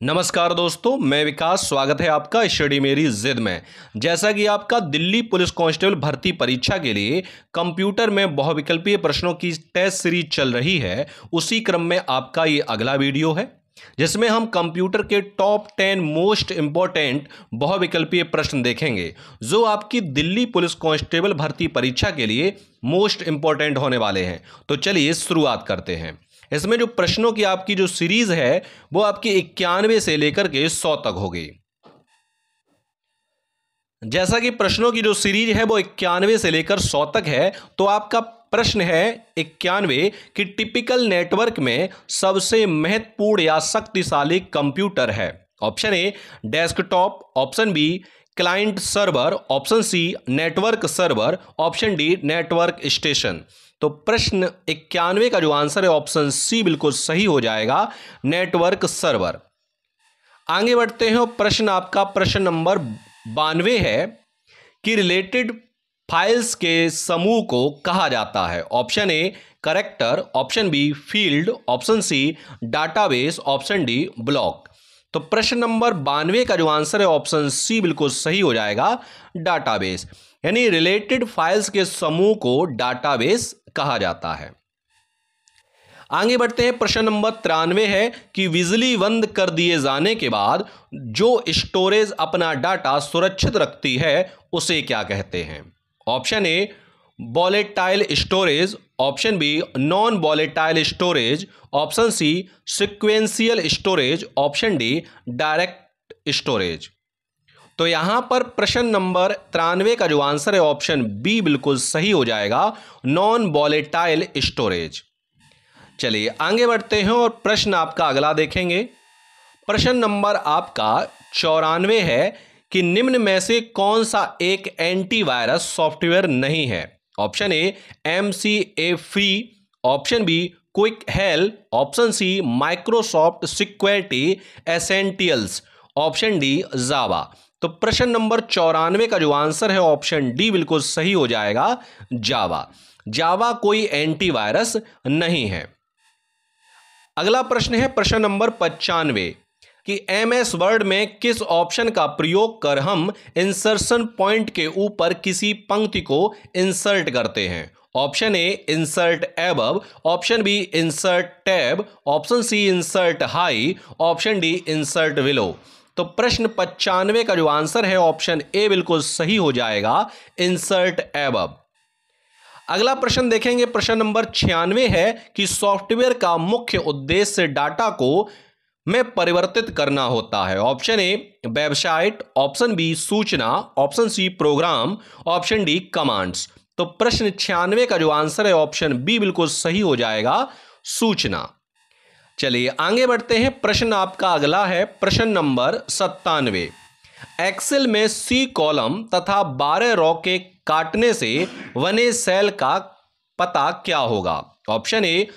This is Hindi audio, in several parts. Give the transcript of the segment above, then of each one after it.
नमस्कार दोस्तों, मैं विकास। स्वागत है आपका स्टडी मेरी जिद में। जैसा कि आपका दिल्ली पुलिस कांस्टेबल भर्ती परीक्षा के लिए कंप्यूटर में बहुविकल्पीय प्रश्नों की टेस्ट सीरीज चल रही है, उसी क्रम में आपका ये अगला वीडियो है जिसमें हम कंप्यूटर के टॉप 10 मोस्ट इंपॉर्टेंट बहुविकल्पीय प्रश्न देखेंगे जो आपकी दिल्ली पुलिस कांस्टेबल भर्ती परीक्षा के लिए मोस्ट इंपॉर्टेंट होने वाले हैं। तो चलिए शुरुआत करते हैं। इसमें जो प्रश्नों की आपकी जो सीरीज है वो आपकी 91 से लेकर के 100 तक होगी। जैसा कि प्रश्नों की जो सीरीज है वो 91 से लेकर 100 तक है, तो आपका प्रश्न है 91 कि टिपिकल नेटवर्क में सबसे महत्वपूर्ण या शक्तिशाली कंप्यूटर है। Option A desktop, option B client server, option C network server, option D network station. तो प्रश्न 91 का जो आंसर है ऑप्शन सी बिल्कुल सही हो जाएगा, नेटवर्क सर्वर। आगे बढ़ते हैं। प्रश्न आपका प्रश्न नंबर 92 है कि रिलेटेड फाइल्स के समूह को कहा जाता है। Option A character, option B field, option C database, option D block. तो प्रश्न नंबर 92 का जो आंसर है ऑप्शन सी बिल्कुल सही हो जाएगा, डाटाबेस। यानी रिलेटेड फाइल्स के समूह को डाटाबेस कहा जाता है। आगे बढ़ते हैं। प्रश्न नंबर 93 है कि बिजली बंद कर दिए जाने के बाद जो स्टोरेज अपना डाटा सुरक्षित रखती है उसे क्या कहते हैं। Option A volatile storage, option B non volatile storage, option C sequential storage, option D direct storage. तो यहां पर प्रश्न नंबर 93 का जो आंसर है ऑप्शन बी बिल्कुल सही हो जाएगा, नॉन वॉलेटाइल स्टोरेज। चलिए आगे बढ़ते हैं और प्रश्न आपका अगला देखेंगे। प्रश्न नंबर आपका 94 है कि निम्न में से कौन सा एक एंटीवायरस सॉफ्टवेयर नहीं है। Option A MCA free, option B quick help, option C Microsoft security essentials, option D Java. तो प्रश्न नंबर 94 का जो आंसर है ऑप्शन डी बिल्कुल सही हो जाएगा, जावा। जावा कोई एंटीवायरस नहीं है। अगला प्रश्न है प्रश्न नंबर 95 कि MS वर्ड में किस ऑप्शन का प्रयोग कर हम इंसर्शन पॉइंट के ऊपर किसी पंक्ति को इंसर्ट करते हैं। Option A insert above, option B insert tab, option C insert high, option D insert below. तो प्रश्न 95 का जो आंसर है ऑप्शन ए बिल्कुल सही हो जाएगा, इंसर्ट एबव। अगला प्रश्न देखेंगे। प्रश्न नंबर 96 है कि सॉफ्टवेयर का मुख्य उद्देश्य डाटा को में परिवर्तित करना होता है। Option A website, option B सूचना, option C program, option D commands. तो प्रश्न 96 का जो आंसर है ऑप्शन बी बिल्कुल सही हो जाएगा, सूचना। चलिए आगे बढ़ते हैं। प्रश्न आपका अगला है प्रश्न नंबर 97। एक्सेल में सी कॉलम तथा 12 रो के काटने से बने सेल का पता क्या होगा। Option A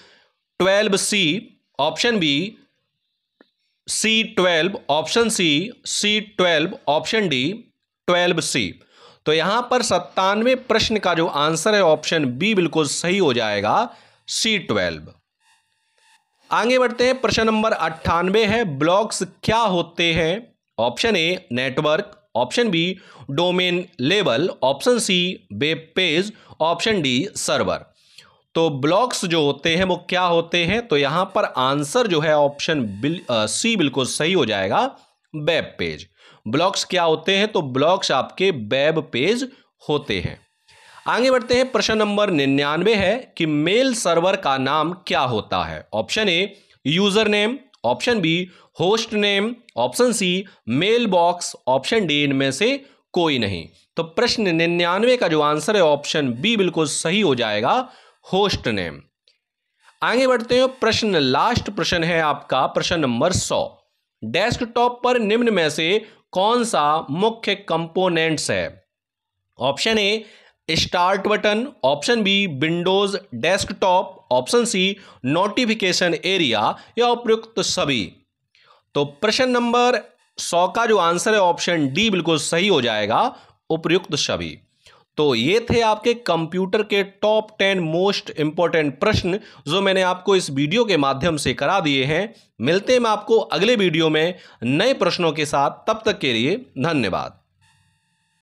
12C, option B C12, option C C12, option D 12C। तो यहां पर 97 प्रश्न का जो आंसर है ऑप्शन बी बिल्कुल सही हो जाएगा, C12। आगे बढ़ते हैं। प्रश्न नंबर 98 है ब्लॉक्स क्या होते हैं। Option A network, option B domain level, option C web page, option D server. तो ब्लॉक्स जो होते हैं वो क्या होते हैं, तो यहां पर आंसर जो है ऑप्शन सी बिल्कुल सही हो जाएगा, वेब पेज। ब्लॉक्स क्या होते हैं, तो ब्लॉक्स आपके वेब पेज होते हैं। आगे बढ़ते हैं। प्रश्न नंबर 99 है कि मेल सर्वर का नाम क्या होता है। Option A user name, option B host name, option C mail box, option D इनमें से कोई नहीं। तो प्रश्न 99 का जो आंसर है ऑप्शन बी बिल्कुल सही हो जाएगा, होस्ट नेम। आगे बढ़ते हैं। प्रश्न लास्ट प्रश्न है आपका प्रश्न नंबर 100। डेस्कटॉप पर निम्न में से कौन सा मुख्य कंपोनेंट्स है। Option A start button, option B Windows desktop, option C notification area या उपयुक्त सभी। तो प्रश्न नंबर 100 का जो आंसर है ऑप्शन डी बिल्कुल सही हो जाएगा, उपयुक्त सभी। तो ये थे आपके कंप्यूटर के टॉप 10 मोस्ट इंपॉर्टेंट प्रश्न जो मैंने आपको इस वीडियो के माध्यम से करा दिए हैं। मिलते हैं मैं आपको अगले वीडियो में नए प्रश्नों के साथ, तब तक के लिए धन्यवाद।